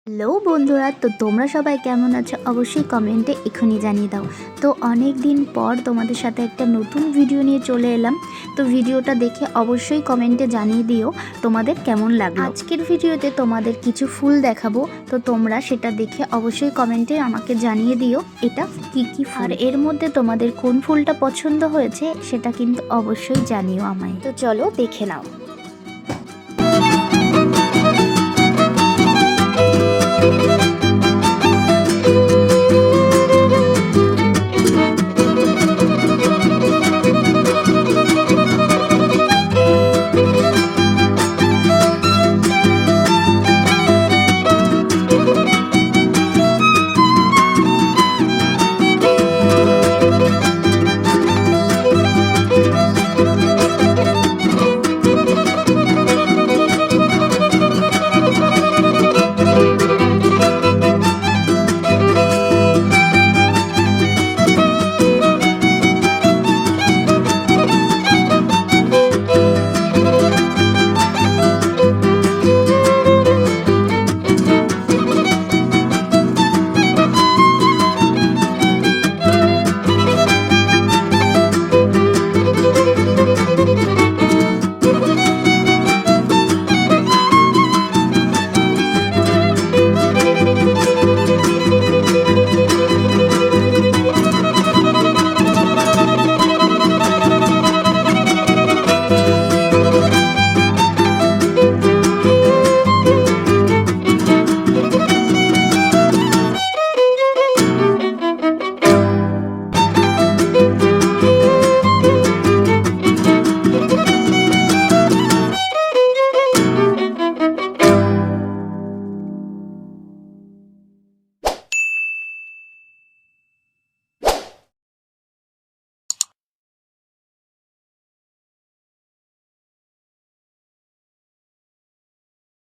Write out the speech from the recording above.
Hello বন্ধুরা, তো তোমরা সবাই কেমন আছো অবশ্যই কমেন্টে এখনই জানিয়ে দাও। তো অনেক দিন পর তোমাদের সাথে একটা নতুন ভিডিও নিয়ে চলে এলাম। তো ভিডিওটা দেখে অবশ্যই কমেন্টে জানিয়ে দিও তোমাদের কেমন লাগলো। আজকের ভিডিওতে তোমাদের কিছু ফুল দেখাবো, তো তোমরা সেটা দেখে অবশ্যই কমেন্টে আমাকে জানিয়ে দিও এটা কি কি ফুল, আর এর মধ্যে তোমাদের কোন ফুলটা পছন্দ হয়েছে সেটা কিন্তু অবশ্যই জানিও আমায়। তো চলো দেখে নাও।